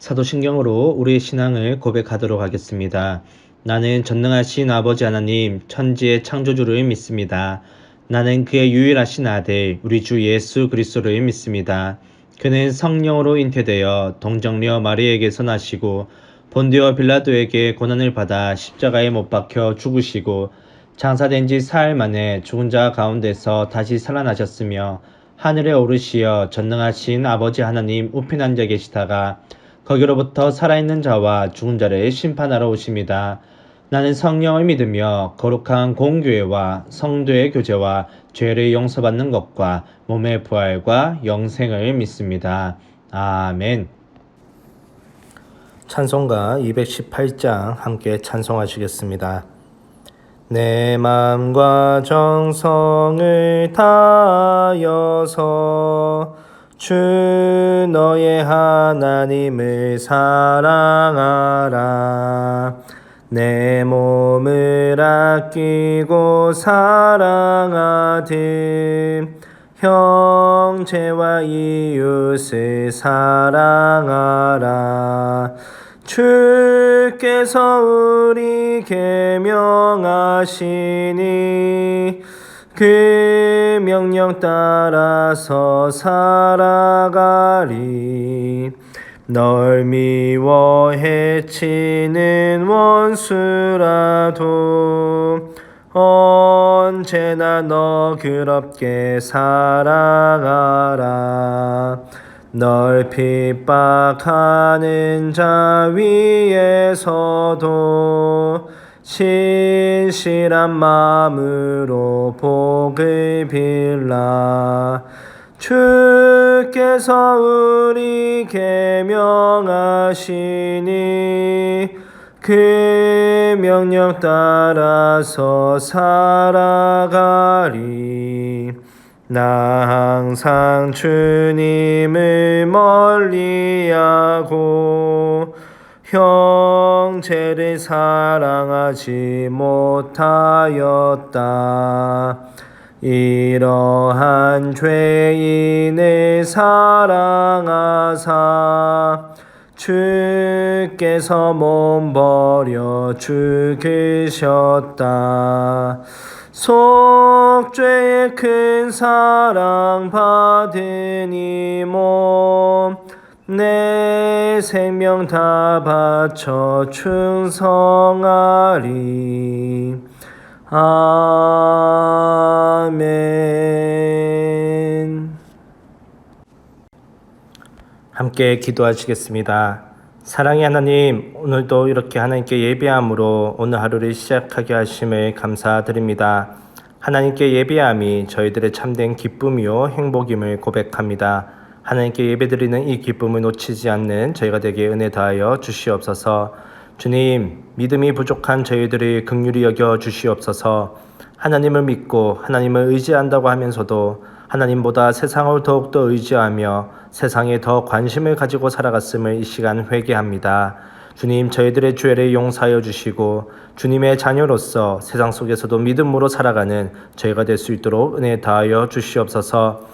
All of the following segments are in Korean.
사도신경으로 우리의 신앙을 고백하도록 하겠습니다. 나는 전능하신 아버지 하나님, 천지의 창조주를 믿습니다. 나는 그의 유일하신 아들, 우리 주 예수 그리스도를 믿습니다. 그는 성령으로 잉태되어 동정녀 마리에게서 나시고 본디오 빌라도에게 고난을 받아 십자가에 못 박혀 죽으시고 장사된 지 사흘 만에 죽은 자 가운데서 다시 살아나셨으며 하늘에 오르시어 전능하신 아버지 하나님 우편 앉아 계시다가 거기로부터 살아있는 자와 죽은 자를 심판하러 오십니다. 나는 성령을 믿으며 거룩한 공교회와 성도의 교제와 죄를 용서받는 것과 몸의 부활과 영생을 믿습니다. 아멘. 찬송가 218장 함께 찬송하시겠습니다. 내 마음과 정성을 다하여서 주 너의 하나님을 사랑하라. 내 몸을 아끼고 사랑하듯 형제와 이웃을 사랑하라. 주께서 우리에게 명하시니 그 명령 따라서 살아가리. 널 미워 해치는 원수라도 언제나 너그럽게 살아가라. 널 핍박하는 자 위에서도 신실한 마음으로 복을 빌라. 주께서 우리에게 명하시니 그 명령 따라서 살아가리. 나 항상 주님을 멀리하고 형제를 사랑하지 못하였다. 이러한 죄인을 사랑하사 주께서 몸 버려 죽으셨다. 속죄의 큰 사랑 받은 이 몸 내 생명 다 바쳐 충성하리. 아멘. 함께 기도하시겠습니다. 사랑의 하나님, 오늘도 이렇게 하나님께 예배함으로 오늘 하루를 시작하게 하심을 감사드립니다. 하나님께 예배함이 저희들의 참된 기쁨이요 행복임을 고백합니다. 하나님께 예배드리는 이 기쁨을 놓치지 않는 저희가 되게 은혜 다하여 주시옵소서. 주님, 믿음이 부족한 저희들을 긍휼히 여겨 주시옵소서. 하나님을 믿고 하나님을 의지한다고 하면서도 하나님보다 세상을 더욱더 의지하며 세상에 더 관심을 가지고 살아갔음을 이 시간 회개합니다. 주님, 저희들의 죄를 용서하여 주시고 주님의 자녀로서 세상 속에서도 믿음으로 살아가는 저희가 될 수 있도록 은혜 다하여 주시옵소서.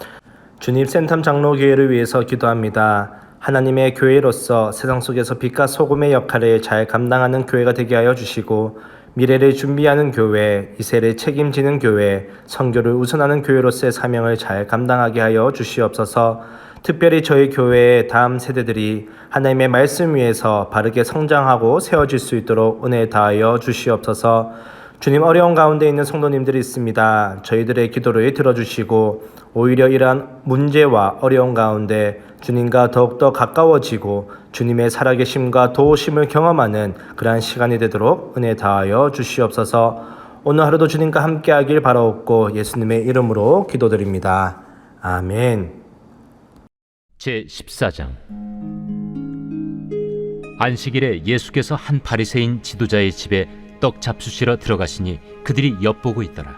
주님, 센텀 장로교회를 위해서 기도합니다. 하나님의 교회로서 세상 속에서 빛과 소금의 역할을 잘 감당하는 교회가 되게 하여 주시고 미래를 준비하는 교회, 이 세를 책임지는 교회, 선교를 우선하는 교회로서의 사명을 잘 감당하게 하여 주시옵소서. 특별히 저희 교회의 다음 세대들이 하나님의 말씀 위에서 바르게 성장하고 세워질 수 있도록 은혜 다하여 주시옵소서. 주님, 어려운 가운데 있는 성도님들이 있습니다. 저희들의 기도를 들어주시고 오히려 이러한 문제와 어려운 가운데 주님과 더욱더 가까워지고 주님의 살아계심과 도우심을 경험하는 그러한 시간이 되도록 은혜 다하여 주시옵소서. 오늘 하루도 주님과 함께하길 바라옵고 예수님의 이름으로 기도드립니다. 아멘. 제14장. 안식일에 예수께서 한 바리새인 지도자의 집에 떡 잡수시러 들어가시니 그들이 엿보고 있더라.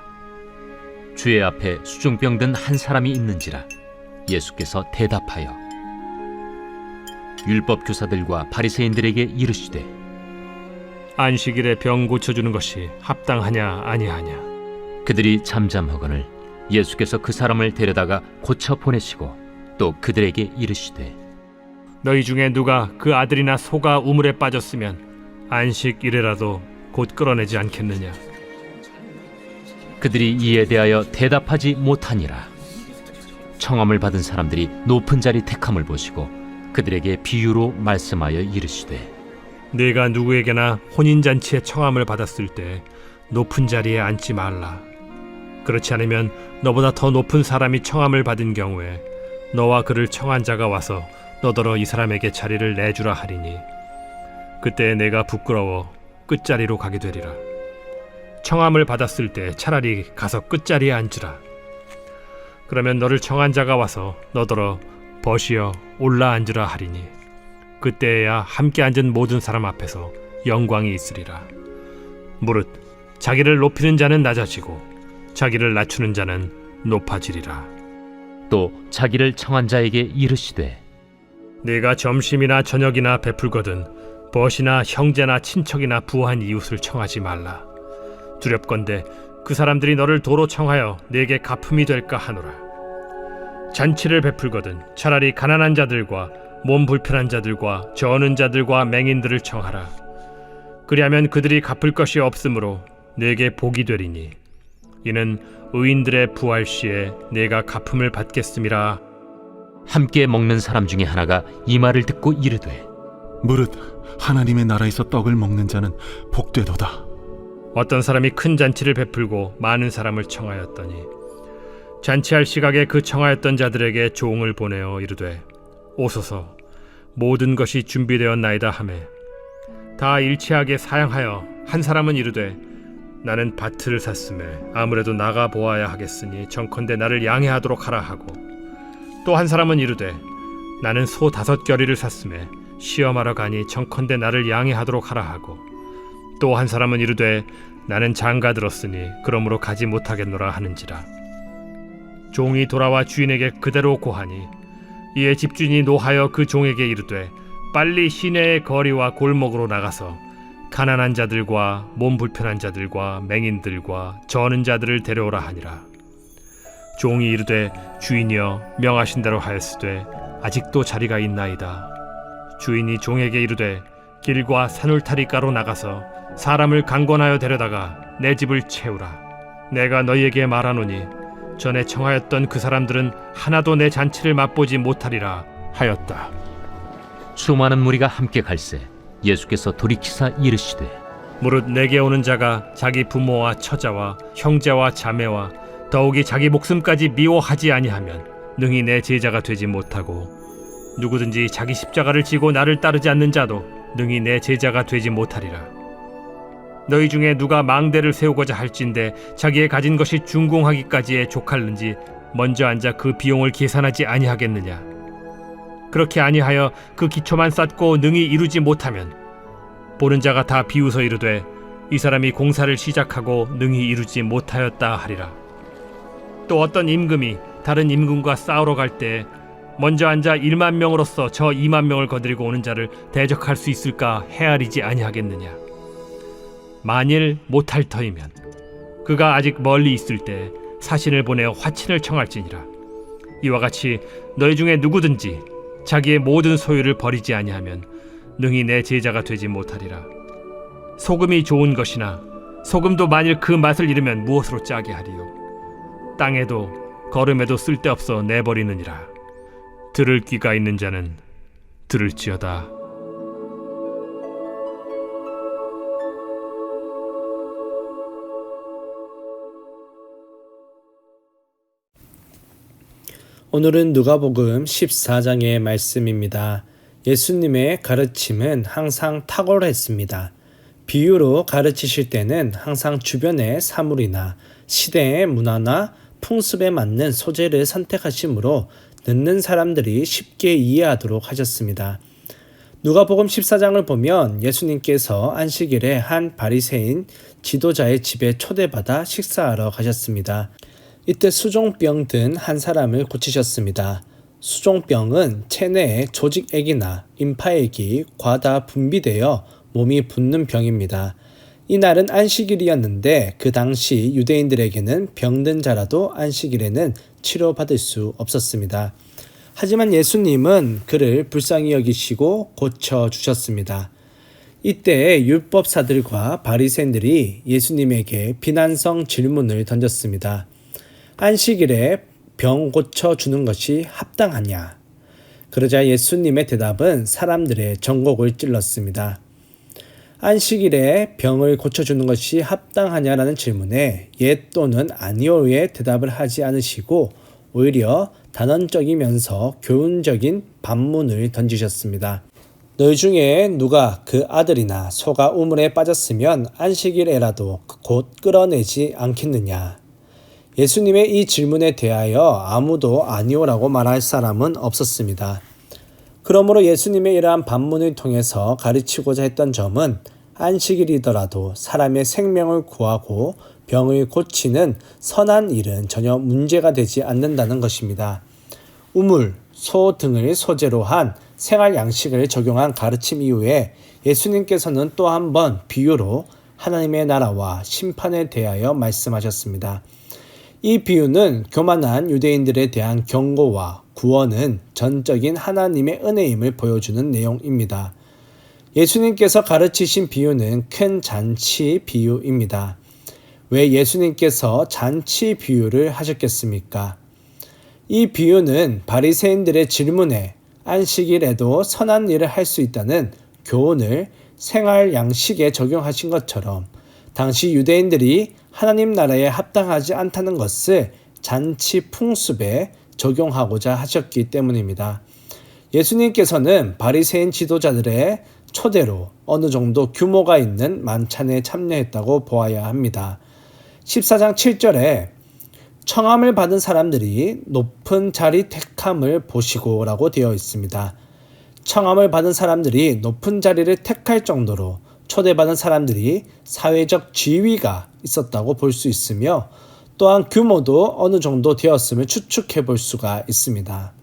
주의 앞에 수중병 든 한 사람이 있는지라. 예수께서 대답하여 율법 교사들과 바리새인들에게 이르시되 안식일에 병 고쳐주는 것이 합당하냐 아니하냐. 그들이 잠잠하거늘 예수께서 그 사람을 데려다가 고쳐 보내시고 또 그들에게 이르시되 너희 중에 누가 그 아들이나 소가 우물에 빠졌으면 안식일에라도 곧 끌어내지 않겠느냐? 그들이 이에 대하여 대답하지 못하니라. 청함을 받은 사람들이 높은 자리 택함을 보시고 그들에게 비유로 말씀하여 이르시되 네가 누구에게나 혼인잔치에 청함을 받았을 때 높은 자리에 앉지 말라. 그렇지 않으면 너보다 더 높은 사람이 청함을 받은 경우에 너와 그를 청한 자가 와서 너더러 이 사람에게 자리를 내주라 하리니 그때 내가 부끄러워 끝자리로 가게 되리라. 청함을 받았을 때 차라리 가서 끝자리에 앉으라. 그러면 너를 청한 자가 와서 너더러 벗이여 올라 앉으라 하리니 그때에야 함께 앉은 모든 사람 앞에서 영광이 있으리라. 무릇 자기를 높이는 자는 낮아지고 자기를 낮추는 자는 높아지리라. 또 자기를 청한 자에게 이르시되 네가 점심이나 저녁이나 베풀거든 벗이나 형제나 친척이나 부한 이웃을 청하지 말라. 두렵건대 그 사람들이 너를 도로 청하여 네게 갚음이 될까 하노라. 잔치를 베풀거든 차라리 가난한 자들과 몸 불편한 자들과 저는 자들과 맹인들을 청하라. 그리하면 그들이 갚을 것이 없으므로 네게 복이 되리니 이는 의인들의 부활 시에 네가 갚음을 받겠음이라. 함께 먹는 사람 중에 하나가 이 말을 듣고 이르되 무릇 하나님의 나라에서 떡을 먹는 자는 복되도다. 어떤 사람이 큰 잔치를 베풀고 많은 사람을 청하였더니 잔치할 시각에 그 청하였던 자들에게 종을 보내어 이르되 오소서 모든 것이 준비되었나이다 하매 다 일치하게 사양하여 한 사람은 이르되 나는 밭을 샀음에 아무래도 나가 보아야 하겠으니 정컨대 나를 양해하도록 하라 하고 또 한 사람은 이르되 나는 소 5겨리를 샀음에 시험하러 가니 정컨대 나를 양해하도록 하라 하고 또 한 사람은 이르되 나는 장가 들었으니 그러므로 가지 못하겠노라 하는지라. 종이 돌아와 주인에게 그대로 고하니 이에 집주인이 노하여 그 종에게 이르되 빨리 시내의 거리와 골목으로 나가서 가난한 자들과 몸 불편한 자들과 맹인들과 저는 자들을 데려오라 하니라. 종이 이르되 주인이여 명하신 대로 하였으되 아직도 자리가 있나이다. 주인이 종에게 이르되 길과 산울타리가로 나가서 사람을 강권하여 데려다가 내 집을 채우라. 내가 너희에게 말하노니 전에 청하였던 그 사람들은 하나도 내 잔치를 맛보지 못하리라 하였다. 수많은 무리가 함께 갈새 예수께서 돌이키사 이르시되 무릇 내게 오는 자가 자기 부모와 처자와 형제와 자매와 더욱이 자기 목숨까지 미워하지 아니하면 능히 내 제자가 되지 못하고 누구든지 자기 십자가를 지고 나를 따르지 않는 자도 능히 내 제자가 되지 못하리라. 너희 중에 누가 망대를 세우고자 할진대 자기의 가진 것이 준공하기까지에 족할는지 먼저 앉아 그 비용을 계산하지 아니하겠느냐. 그렇게 아니하여 그 기초만 쌓고 능히 이루지 못하면 보는 자가 다 비웃어 이르되 이 사람이 공사를 시작하고 능히 이루지 못하였다 하리라. 또 어떤 임금이 다른 임금과 싸우러 갈 때 먼저 앉아 1만 명으로서 저 2만 명을 거느리고 오는 자를 대적할 수 있을까 헤아리지 아니하겠느냐. 만일 못할 터이면 그가 아직 멀리 있을 때 사신을 보내어 화친을 청할지니라. 이와 같이 너희 중에 누구든지 자기의 모든 소유를 버리지 아니하면 능히 내 제자가 되지 못하리라. 소금이 좋은 것이나 소금도 만일 그 맛을 잃으면 무엇으로 짜게 하리요. 땅에도 거름에도 쓸데없어 내버리느니라. 들을 귀가 있는 자는 들을지어다. 오늘은 누가복음 14장의 말씀입니다. 예수님의 가르침은 항상 탁월했습니다. 비유로 가르치실 때는 항상 주변의 사물이나 시대의 문화나 풍습에 맞는 소재를 선택하시므로 듣는 사람들이 쉽게 이해하도록 하셨습니다. 누가복음 14장을 보면 예수님께서 안식일에 한 바리새인 지도자의 집에 초대받아 식사하러 가셨습니다. 이때 수종병 든 한 사람을 고치셨습니다. 수종병은 체내에 조직액이나 임파액이 과다 분비되어 몸이 붓는 병입니다. 이날은 안식일이었는데 그 당시 유대인들에게는 병든 자라도 안식일에는 치료받을 수 없었습니다. 하지만 예수님은 그를 불쌍히 여기시고 고쳐주셨습니다. 이때 율법사들과 바리새인들이 예수님에게 비난성 질문을 던졌습니다. 안식일에 병 고쳐주는 것이 합당하냐? 그러자 예수님의 대답은 사람들의 전곡을 찔렀습니다. 안식일에 병을 고쳐주는 것이 합당하냐라는 질문에 예 또는 아니오의 대답을 하지 않으시고 오히려 단언적이면서 교훈적인 반문을 던지셨습니다. 너희 중에 누가 그 아들이나 소가 우물에 빠졌으면 안식일에라도 곧 끌어내지 않겠느냐. 예수님의 이 질문에 대하여 아무도 아니오라고 말할 사람은 없었습니다. 그러므로 예수님의 이러한 반문을 통해서 가르치고자 했던 점은 안식일이더라도 사람의 생명을 구하고 병을 고치는 선한 일은 전혀 문제가 되지 않는다는 것입니다. 우물, 소 등을 소재로 한 생활 양식을 적용한 가르침 이후에 예수님께서는 또 한 번 비유로 하나님의 나라와 심판에 대하여 말씀하셨습니다. 이 비유는 교만한 유대인들에 대한 경고와 구원은 전적인 하나님의 은혜임을 보여주는 내용입니다. 예수님께서 가르치신 비유는 큰 잔치 비유입니다. 왜 예수님께서 잔치 비유를 하셨겠습니까? 이 비유는 바리새인들의 질문에 안식일에도 선한 일을 할 수 있다는 교훈을 생활 양식에 적용하신 것처럼 당시 유대인들이 하나님 나라에 합당하지 않다는 것을 잔치 풍습에 적용하고자 하셨기 때문입니다. 예수님께서는 바리새인 지도자들의 초대로 어느 정도 규모가 있는 만찬에 참여했다고 보아야 합니다. 14장 7절에 청함을 받은 사람들이 높은 자리 택함을 보시고 라고 되어 있습니다. 청함을 받은 사람들이 높은 자리를 택할 정도로 초대받은 사람들이 사회적 지위가 있었다고 볼 수 있으며 또한 규모도 어느 정도 되었음을 추측해 볼 수가 있습니다.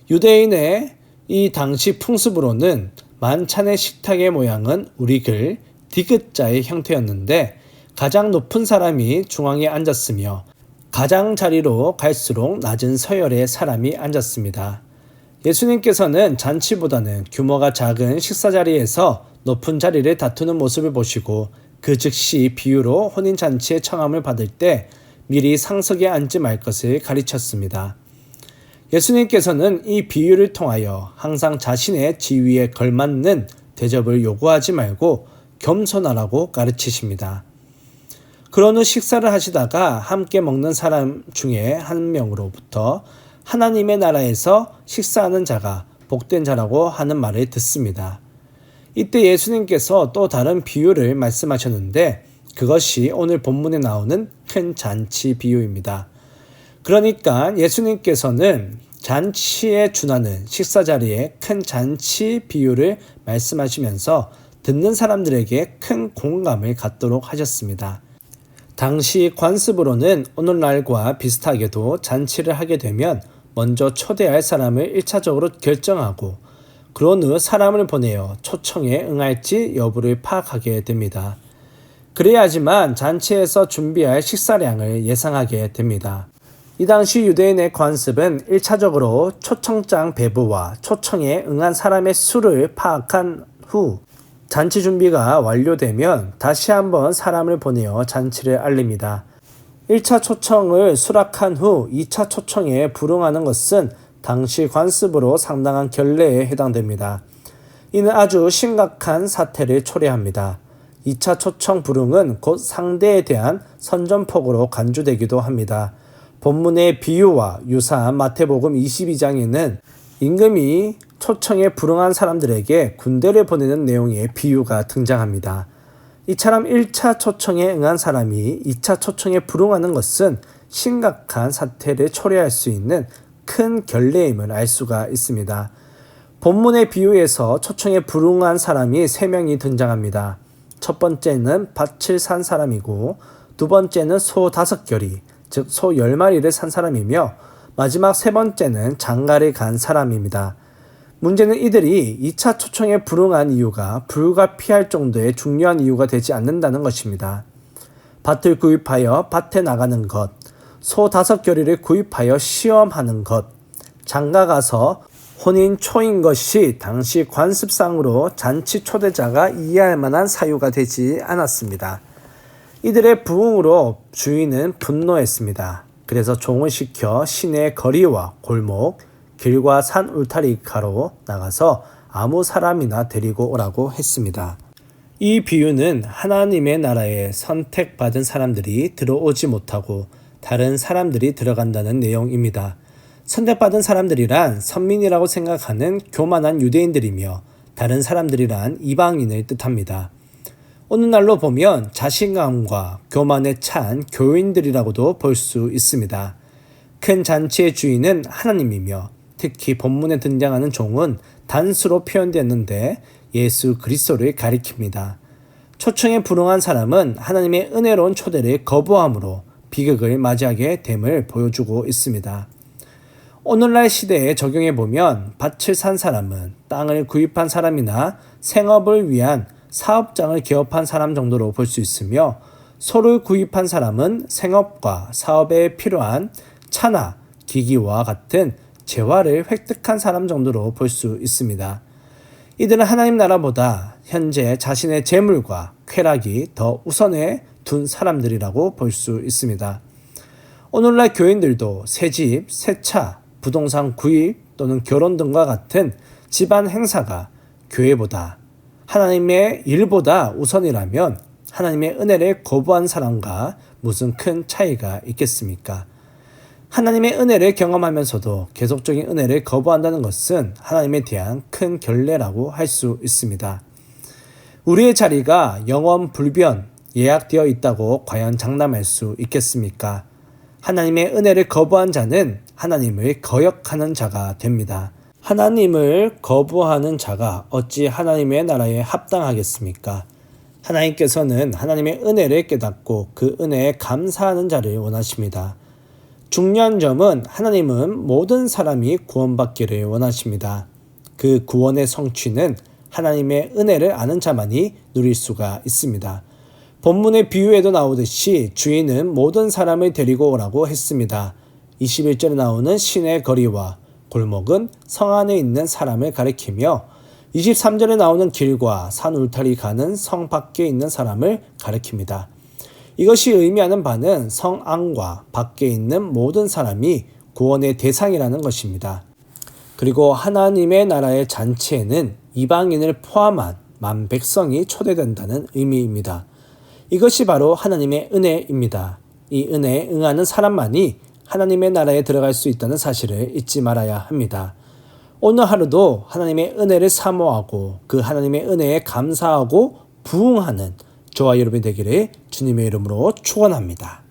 유대인의 이 당시 풍습으로는 만찬의 식탁의 모양은 우리글 디귿자의 형태였는데 가장 높은 사람이 중앙에 앉았으며 가장자리로 갈수록 낮은 서열의 사람이 앉았습니다. 예수님께서는 잔치보다는 규모가 작은 식사자리에서 높은 자리를 다투는 모습을 보시고 그 즉시 비유로 혼인잔치의 청함을 받을 때 미리 상석에 앉지 말 것을 가르쳤습니다. 예수님께서는 이 비유를 통하여 항상 자신의 지위에 걸맞는 대접을 요구하지 말고 겸손하라고 가르치십니다. 그런 후 식사를 하시다가 함께 먹는 사람 중에 한 명으로부터 하나님의 나라에서 식사하는 자가 복된 자라고 하는 말을 듣습니다. 이때 예수님께서 또 다른 비유를 말씀하셨는데 그것이 오늘 본문에 나오는 큰 잔치 비유입니다. 그러니까 예수님께서는 잔치에 준하는 식사 자리에 큰 잔치 비유를 말씀하시면서 듣는 사람들에게 큰 공감을 갖도록 하셨습니다. 당시 관습으로는 오늘날과 비슷하게도 잔치를 하게 되면 먼저 초대할 사람을 1차적으로 결정하고 그런 후 사람을 보내어 초청에 응할지 여부를 파악하게 됩니다. 그래야지만 잔치에서 준비할 식사량을 예상하게 됩니다. 이 당시 유대인의 관습은 1차적으로 초청장 배부와 초청에 응한 사람의 수를 파악한 후 잔치 준비가 완료되면 다시 한번 사람을 보내어 잔치를 알립니다. 1차 초청을 수락한 후 2차 초청에 불응하는 것은 당시 관습으로 상당한 결례에 해당됩니다. 이는 아주 심각한 사태를 초래합니다. 2차 초청 불응은 곧 상대에 대한 선전포고로 간주되기도 합니다. 본문의 비유와 유사한 마태복음 22장에는 임금이 초청에 불응한 사람들에게 군대를 보내는 내용의 비유가 등장합니다. 이처럼 1차 초청에 응한 사람이 2차 초청에 불응하는 것은 심각한 사태를 초래할 수 있는 큰 결례임을 알 수가 있습니다. 본문의 비유에서 초청에 불응한 사람이 3명이 등장합니다. 첫 번째는 밭을 산 사람이고 두 번째는 소 5결이 즉 소 10마리를 산 사람이며 마지막 세 번째는 장가를 간 사람입니다. 문제는 이들이 2차 초청에 불응한 이유가 불가피할 정도의 중요한 이유가 되지 않는다는 것입니다. 밭을 구입하여 밭에 나가는 것, 소 5결의를 구입하여 시험하는 것, 장가가서 혼인 초인 것이 당시 관습상으로 잔치 초대자가 이해할 만한 사유가 되지 않았습니다. 이들의 부흥으로 주인은 분노했습니다. 그래서 종을 시켜 시내 거리와 골목, 길과 산 울타리가로 나가서 아무 사람이나 데리고 오라고 했습니다. 이 비유는 하나님의 나라에 선택받은 사람들이 들어오지 못하고 다른 사람들이 들어간다는 내용입니다. 선택받은 사람들이란 선민이라고 생각하는 교만한 유대인들이며 다른 사람들이란 이방인을 뜻합니다. 오늘날로 보면 자신감과 교만에 찬 교인들이라고도 볼 수 있습니다. 큰 잔치의 주인은 하나님이며 특히 본문에 등장하는 종은 단수로 표현되었는데 예수 그리스도를 가리킵니다. 초청에 불응한 사람은 하나님의 은혜로운 초대를 거부함으로 비극을 맞이하게 됨을 보여주고 있습니다. 오늘날 시대에 적용해 보면 밭을 산 사람은 땅을 구입한 사람이나 생업을 위한 사업장을 개업한 사람 정도로 볼 수 있으며 소를 구입한 사람은 생업과 사업에 필요한 차나 기기와 같은 재화를 획득한 사람 정도로 볼 수 있습니다. 이들은 하나님 나라보다 현재 자신의 재물과 쾌락이 더 우선에 둔 사람들이라고 볼 수 있습니다. 오늘날 교인들도 새집, 새차, 부동산 구입 또는 결혼 등과 같은 집안 행사가 교회보다 하나님의 일보다 우선이라면 하나님의 은혜를 거부한 사람과 무슨 큰 차이가 있겠습니까? 하나님의 은혜를 경험하면서도 계속적인 은혜를 거부한다는 것은 하나님에 대한 큰 결례라고 할 수 있습니다. 우리의 자리가 영원 불변 예약되어 있다고 과연 장담할 수 있겠습니까? 하나님의 은혜를 거부한 자는 하나님을 거역하는 자가 됩니다. 하나님을 거부하는 자가 어찌 하나님의 나라에 합당하겠습니까? 하나님께서는 하나님의 은혜를 깨닫고 그 은혜에 감사하는 자를 원하십니다. 중요한 점은 하나님은 모든 사람이 구원받기를 원하십니다. 그 구원의 성취는 하나님의 은혜를 아는 자만이 누릴 수가 있습니다. 본문의 비유에도 나오듯이 주인은 모든 사람을 데리고 오라고 했습니다. 21절에 나오는 시내 거리와 골목은 성 안에 있는 사람을 가리키며 23절에 나오는 길과 산 울타리 가는 성 밖에 있는 사람을 가리킵니다. 이것이 의미하는 바는 성 안과 밖에 있는 모든 사람이 구원의 대상이라는 것입니다. 그리고 하나님의 나라의 잔치에는 이방인을 포함한 만 백성이 초대된다는 의미입니다. 이것이 바로 하나님의 은혜입니다. 이 은혜에 응하는 사람만이 하나님의 나라에 들어갈 수 있다는 사실을 잊지 말아야 합니다. 오늘 하루도 하나님의 은혜를 사모하고 그 하나님의 은혜에 감사하고 부응하는 저와 여러분이 되기를 주님의 이름으로 축원합니다.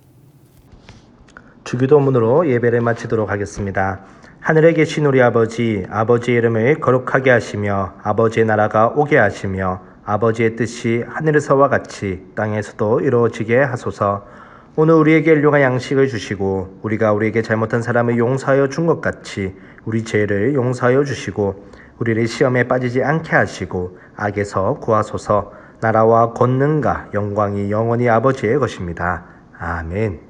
주기도문으로 예배를 마치도록 하겠습니다. 하늘에 계신 우리 아버지, 아버지의 이름을 거룩하게 하시며 아버지의 나라가 오게 하시며 아버지의 뜻이 하늘에서와 같이 땅에서도 이루어지게 하소서. 오늘 우리에게 일용할 양식을 주시고 우리가 우리에게 잘못한 사람을 용서하여 준 것 같이 우리 죄를 용서하여 주시고 우리를 시험에 빠지지 않게 하시고 악에서 구하소서. 나라와 권능과 영광이 영원히 아버지의 것입니다. 아멘.